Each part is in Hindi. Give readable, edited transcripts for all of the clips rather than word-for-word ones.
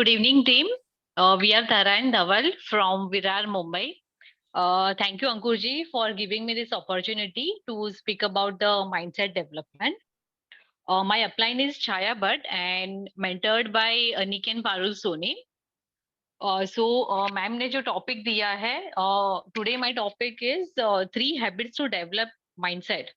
Good evening, team. We are Tara and Dhaval from Virar, Mumbai. Thank you, Ankurji, for giving me this opportunity to speak about the mindset development. My upline is Chaya Bhatt and mentored by Niken Parul Soni. Ma'am ने जो टॉपिक दिया है, today my topic is 3 habits to develop mindset.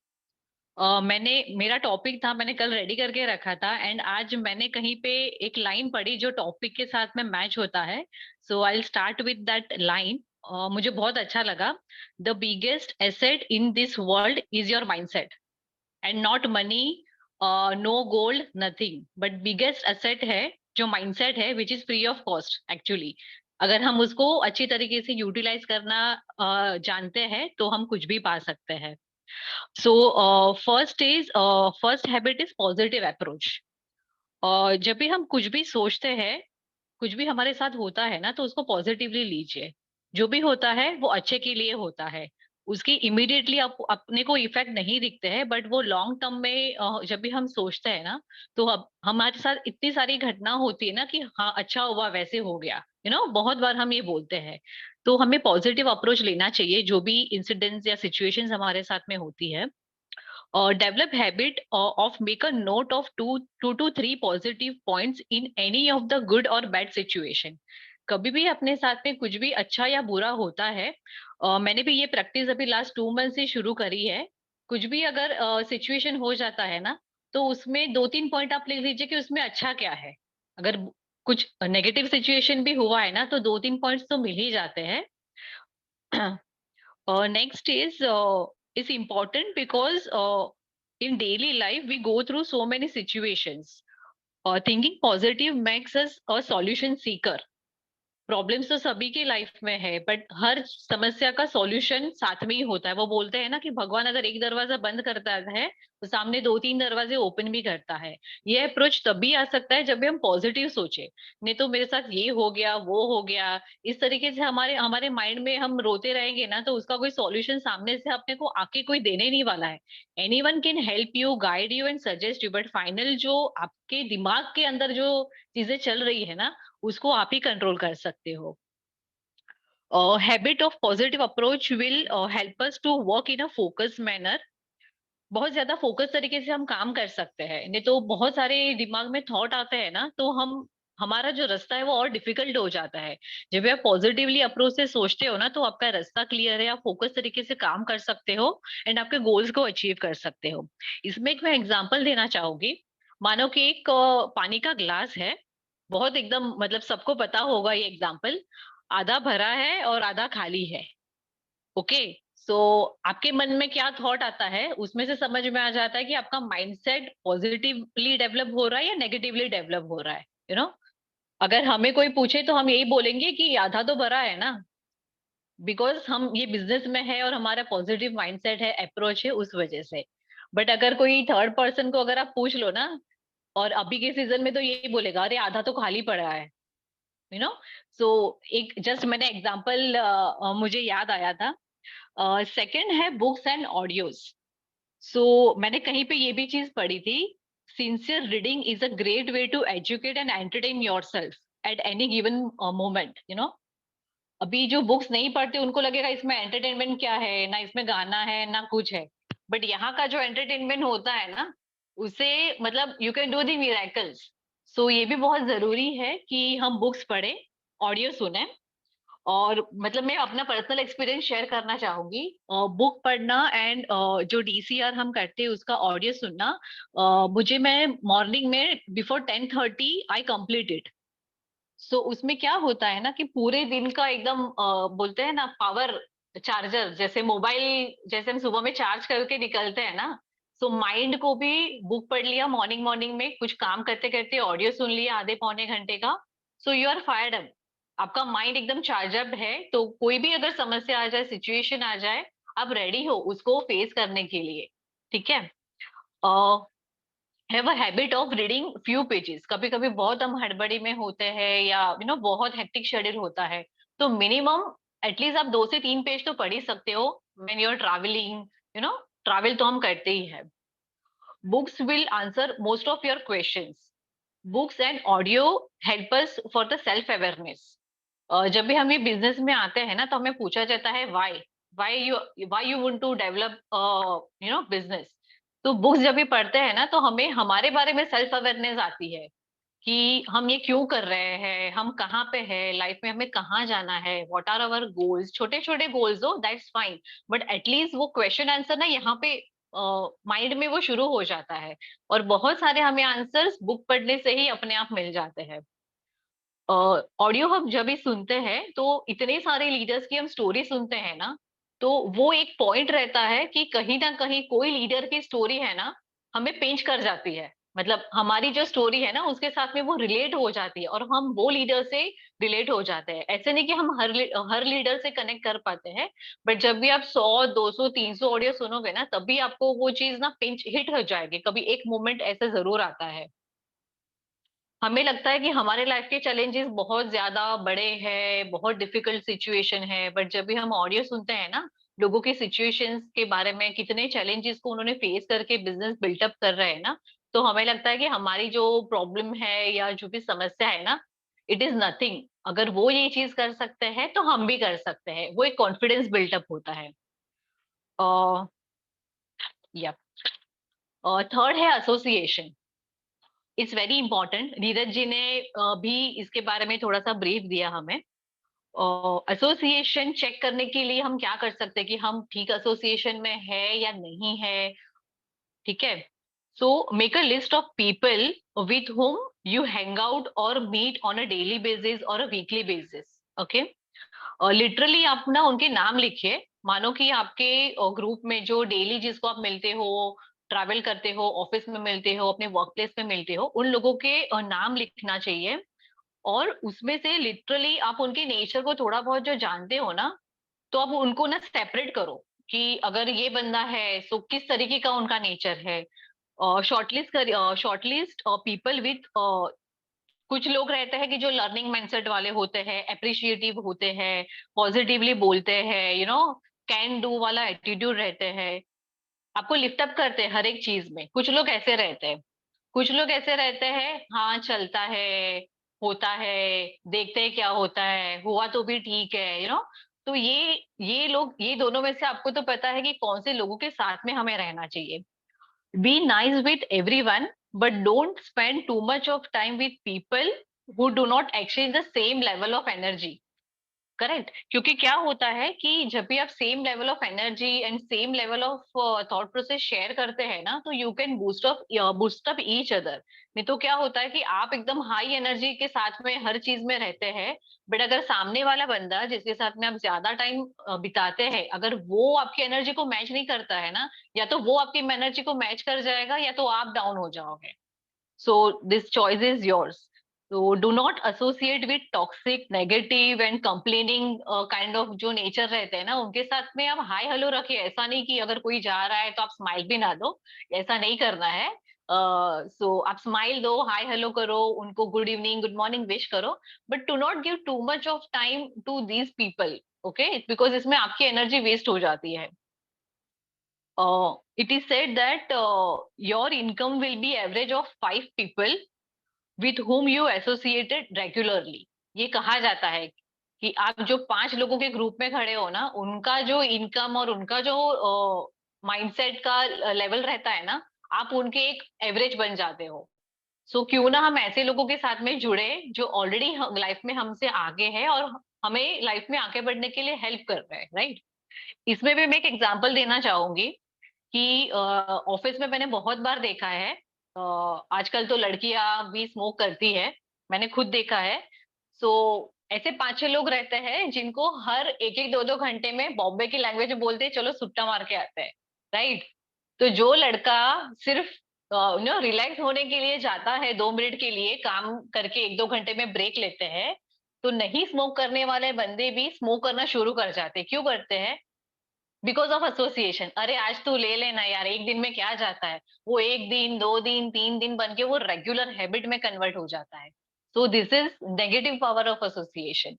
मैंने मेरा टॉपिक था, मैंने कल रेडी करके रखा था एंड आज मैंने कहीं पे एक लाइन पढ़ी जो टॉपिक के साथ में मैच होता है। So I will start with that line. मुझे बहुत अच्छा लगा। The biggest asset in this world is your mindset and not money, no gold, nothing, but biggest asset है जो माइंडसेट है, which is free of cost actually. अगर हम उसको अच्छी तरीके से यूटिलाइज करना जानते हैं तो हम कुछ भी पा सकते हैं। So first habit is positive approach. जब भी हम कुछ भी सोचते हैं, कुछ भी हमारे साथ होता है ना, तो उसको पॉजिटिवली लीजिए। जो भी होता है वो अच्छे के लिए होता है। उसकी इमीडिएटली अपने को इफेक्ट नहीं दिखते हैं, बट वो लॉन्ग टर्म में जब भी हम सोचते हैं ना, तो अब हमारे साथ इतनी सारी घटना होती है ना कि हाँ अच्छा हुआ, वैसे हो गया, बहुत बार हम ये बोलते हैं। तो हमें पॉजिटिव अप्रोच लेना चाहिए जो भी इंसिडेंट्स या सिचुएशंस हमारे साथ में होती है। Develop habit of make a note of two to three positive points in any of the good or bad situation. कभी भी अपने साथ में कुछ भी अच्छा या बुरा होता है, मैंने भी ये प्रैक्टिस अभी लास्ट 2 मंथ से शुरू करी है। कुछ भी अगर सिचुएशन हो जाता है ना, तो उसमें 2-3 पॉइंट आप लिख लीजिए कि उसमें अच्छा क्या है। अगर कुछ नेगेटिव सिचुएशन भी हुआ है ना, तो 2-3 पॉइंट्स तो मिल ही जाते हैं। Next is important because in daily life we go through so many situations. Thinking positive makes us a solution seeker. Problems तो सभी की लाइफ में है, बट हर समस्या का सॉल्यूशन साथ में ही होता है। वो बोलते हैं ना कि भगवान अगर एक दरवाजा बंद करता है तो सामने 2-3 दरवाजे ओपन भी करता है। ये अप्रोच तभी आ सकता है जब भी हम पॉजिटिव सोचे। नहीं तो मेरे साथ ये हो गया, वो हो गया, इस तरीके से हमारे हमारे माइंड में हम रोते रहेंगे ना, तो उसका कोई सॉल्यूशन सामने से अपने को आके कोई देने नहीं वाला है। Anyone can help you, guide you and suggest you, but final जो आपके दिमाग के अंदर जो चीजें चल रही है ना, उसको आप ही कंट्रोल कर सकते हो। Habit of positive approach will help us to work in a focus manner. बहुत ज्यादा फोकस तरीके से हम काम कर सकते हैं। नहीं तो बहुत सारे दिमाग में थॉट आते हैं ना, तो हमारा जो रास्ता है वो और डिफिकल्ट हो जाता है। जब आप पॉजिटिवली अप्रोच से सोचते हो ना, तो आपका रास्ता क्लियर है, आप फोकस तरीके से काम कर सकते हो एंड आपके गोल्स को अचीव कर सकते हो। इसमें एक मैं एग्जांपल देना चाहूंगी। मानो कि एक पानी का ग्लास है, बहुत एकदम मतलब सबको पता होगा ये एग्जांपल। आधा भरा है और आधा खाली है। ओके। सो आपके मन में क्या थॉट आता है, उसमें से समझ में आ जाता है कि आपका माइंडसेट पॉजिटिवली डेवलप हो रहा है या नेगेटिवली डेवलप हो रहा है। अगर हमें कोई पूछे तो हम यही बोलेंगे कि आधा तो भरा है ना, बिकॉज हम ये बिजनेस में है और हमारा पॉजिटिव माइंडसेट है, अप्रोच है, उस वजह से। बट अगर कोई थर्ड पर्सन को अगर आप पूछ लो ना, और अभी के सीजन में तो यही बोलेगा, अरे आधा तो खाली पड़ा है। यू नो सो एक जस्ट मैंने एग्जांपल मुझे याद आया था। सेकंड है बुक्स एंड ऑडियोज। सो मैंने कहीं पे ये भी चीज पढ़ी थी, sincere reading is a great way to educate and entertain yourself at any given moment. अभी जो बुक्स नहीं पढ़ते उनको लगेगा इसमें एंटरटेनमेंट क्या है, ना इसमें गाना है ना कुछ है। बट यहाँ का जो एंटरटेनमेंट होता है ना, उसे मतलब you can do the miracles. सो ये भी बहुत जरूरी है कि हम बुक्स पढ़े, ऑडियो सुने। और मतलब मैं अपना पर्सनल एक्सपीरियंस शेयर करना चाहूंगी। बुक पढ़ना एंड जो डीसीआर हम करते हैं उसका ऑडियो सुनना। मुझे मैं मॉर्निंग में बिफोर 10:30 आई कंप्लीट इट। सो उसमें क्या होता है ना कि पूरे दिन का एकदम बोलते हैं ना पावर चार्जर, जैसे मोबाइल जैसे हम सुबह में चार्ज करके निकलते हैं ना, सो माइंड को भी बुक पढ़ लिया मॉर्निंग मॉर्निंग में, कुछ काम करते करते ऑडियो सुन लिया आधे पौने घंटे का। So you are fired up, आपका माइंड एकदम चार्ज अप है। तो कोई भी अगर समस्या आ जाए, सिचुएशन आ जाए, आप रेडी हो उसको फेस करने के लिए। ठीक है। Have a habit of reading few pages. कभी कभी बहुत हम हड़बड़ी में होते हैं या बहुत हेक्टिक शेड्यूल होता है, तो मिनिमम एटलीस्ट आप 2 से 3 पेज तो पढ़ ही सकते हो। When you are travelling, travel तो हम करते ही है। Books will answer most of your questions. Books and audio help us for the self awareness. जब भी हम ये बिजनेस में आते हैं ना, तो हमें पूछा जाता है why you want to develop business. तो बुक्स जब भी पढ़ते हैं ना, तो हमें हमारे बारे में सेल्फ अवेयरनेस आती है कि हम ये क्यों कर रहे हैं, हम कहाँ पे हैं लाइफ में, हमें कहाँ जाना है, व्हाट आर आवर गोल्स। छोटे छोटे गोल्स हो दैट्स फाइन, बट एटलीस्ट वो क्वेश्चन आंसर ना यहाँ पे माइंड में वो शुरू हो जाता है। और बहुत सारे हमें आंसर्स बुक पढ़ने से ही अपने आप मिल जाते हैं। ऑडियो हम जब भी सुनते हैं तो इतने सारे लीडर्स की हम स्टोरी सुनते हैं ना, तो वो एक पॉइंट रहता है कि कहीं ना कहीं कोई लीडर की स्टोरी है ना, हमें पेंच कर जाती है। मतलब हमारी जो स्टोरी है ना, उसके साथ में वो रिलेट हो जाती है और हम वो लीडर से रिलेट हो जाते हैं। ऐसे नहीं कि हम हर लीडर से कनेक्ट कर पाते हैं, बट जब भी आप 100 200 300 ऑडियो सुनोगे ना, तभी आपको वो चीज ना पिंच हिट हो जाएगी। कभी एक मोमेंट ऐसे जरूर आता है। हमें लगता है कि हमारे लाइफ के चैलेंजेस बहुत ज्यादा बड़े हैं, बहुत डिफिकल्ट सिचुएशन है, बट जब भी हम ऑडियो सुनते हैं ना, लोगों की सिचुएशंस के बारे में, कितने चैलेंजेस को उन्होंने फेस करके बिजनेस बिल्टअप कर रहे हैं ना, तो हमें लगता है कि हमारी जो प्रॉब्लम है या जो भी समस्या है ना, इट इज नथिंग। अगर वो ये चीज कर सकते हैं तो हम भी कर सकते हैं। वो एक कॉन्फिडेंस बिल्टअप होता है। और या थर्ड है association. It's very important. Neeraj ji ने भी इसके बारे में थोड़ा सा ब्रीफ दिया हमें। एसोसिएशन चेक करने के लिए हम क्या कर सकते हैं कि हम ठीक एसोसिएशन में है या नहीं है। ठीक है। So make a list of people with whom you hang out और meet on a daily basis और a weekly basis. Okay. Literally आप ना उनके नाम लिखिए। मानो कि आपके ग्रुप में जो डेली जिसको आप मिलते हो, ट्रैवल करते हो, ऑफिस में मिलते हो, अपने वर्क प्लेस में मिलते हो, उन लोगों के नाम लिखना चाहिए। और उसमें से लिटरली आप उनके नेचर को थोड़ा बहुत जो जानते हो ना, तो आप उनको ना सेपरेट करो कि अगर ये बंदा है तो किस तरीके का उनका नेचर है। शॉर्टलिस्ट कर शॉर्टलिस्ट पीपल विथ कुछ लोग रहते हैं कि जो लर्निंग माइंडसेट वाले होते हैं, अप्रिशिएटिव होते हैं, पॉजिटिवली बोलते हैं, कैन डू वाला एटीट्यूड रहते हैं, आपको लिफ्ट अप करते हैं हर एक चीज में। कुछ लोग ऐसे रहते हैं। कुछ लोग ऐसे रहते हैं, हाँ चलता है, होता है, देखते हैं क्या होता है, हुआ तो भी ठीक है। तो ये लोग, ये दोनों में से आपको तो पता है कि कौन से लोगों के साथ में हमें रहना चाहिए। Be nice with everyone, but don't spend too much of time with people who do not exchange the same level of energy. Correct. क्योंकि क्या होता है कि जब भी आप same level of energy and same level of thought process share करते हैं ना, तो you can boost up each other. नहीं तो क्या होता है कि आप एकदम हाई एनर्जी के साथ में हर चीज में रहते हैं, बट अगर सामने वाला बंदा जिसके साथ में आप ज्यादा टाइम बिताते हैं, अगर वो आपकी एनर्जी को मैच नहीं करता है ना, या तो वो आपकी एनर्जी को मैच कर जाएगा या तो आप डाउन हो जाओगे। So this choice is yours. So do not associate with toxic, negative and complaining kind of जो नेचर रहते हैं ना, उनके साथ में आप हाय हेलो रखिए। ऐसा नहीं कि अगर कोई जा रहा है तो आप स्माइल भी ना दो, ऐसा नहीं करना है। सो आप स्माइल दो, हाय हेलो करो, उनको good evening good morning wish करो, but do not give too much of time to these people. Okay, because इसमें आपकी एनर्जी वेस्ट हो जाती है। It is said that your income will be average of 5 people with whom you associated regularly। ये कहा जाता है कि आप जो 5 लोगों के ग्रुप में खड़े हो ना, उनका जो इनकम और उनका जो माइंडसेट का लेवल रहता है ना, आप उनके एक एवरेज बन जाते हो। सो क्यों ना हम ऐसे लोगों के साथ में जुड़े जो ऑलरेडी लाइफ में हमसे आगे है और हमें लाइफ में आगे बढ़ने के लिए हेल्प कर रहे हैं, राइट। इसमें भी मैं एक एग्जांपल देना चाहूंगी कि ऑफिस में मैंने बहुत बार देखा है। आजकल तो लड़कियां भी स्मोक करती है, मैंने खुद देखा है। सो ऐसे 5 6 लोग रहते हैं जिनको हर एक एक दो दो घंटे में बॉम्बे की लैंग्वेज में बोलते हैं चलो सुट्टा मार के आते हैं, राइट। तो जो लड़का सिर्फ रिलैक्स होने के लिए जाता है, 2 मिनट के लिए काम करके 1 2 घंटे में ब्रेक लेते हैं, तो नहीं स्मोक करने वाले बंदे भी स्मोक करना शुरू कर जाते हैं। क्यों करते हैं? Because of association. अरे आज तू ले लेना यार, एक दिन में क्या जाता है। वो 1 दिन 2 दिन 3 दिन बन के वो रेगुलर हैबिट में कन्वर्ट हो जाता है। So this is negative power of association.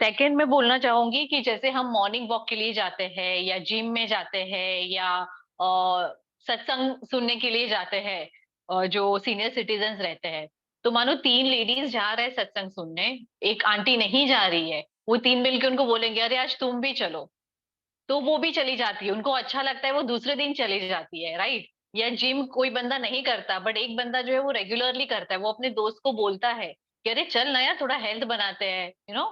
Second मैं बोलना चाहूंगी कि जैसे हम मॉर्निंग वॉक के लिए जाते हैं या जिम में जाते हैं या सत्संग सुनने के लिए जाते हैं, जो सीनियर सिटीजन्स रहते हैं, तो मानो 3 लेडीज जा रहे हैं सत्संग सुनने, एक आंटी नहीं जा रही है, वो 3 मिलके उनको बोलेंगे अरे आज तुम भी चलो, तो वो भी चली जाती है, उनको अच्छा लगता है, वो दूसरे दिन चली जाती है, राइट। या जिम कोई बंदा नहीं करता, बट एक बंदा जो है वो रेगुलरली करता है, वो अपने दोस्त को बोलता है कि अरे चल ना यार, थोड़ा हेल्थ बनाते हैं,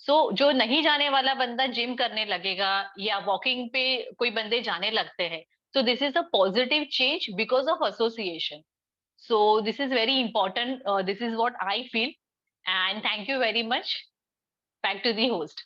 सो जो नहीं जाने वाला बंदा जिम करने लगेगा, या वॉकिंग पे कोई बंदे जाने लगते हैं। So this is a positive change because of association. So this is very important. This is what I feel. And thank you very much. Back to the host.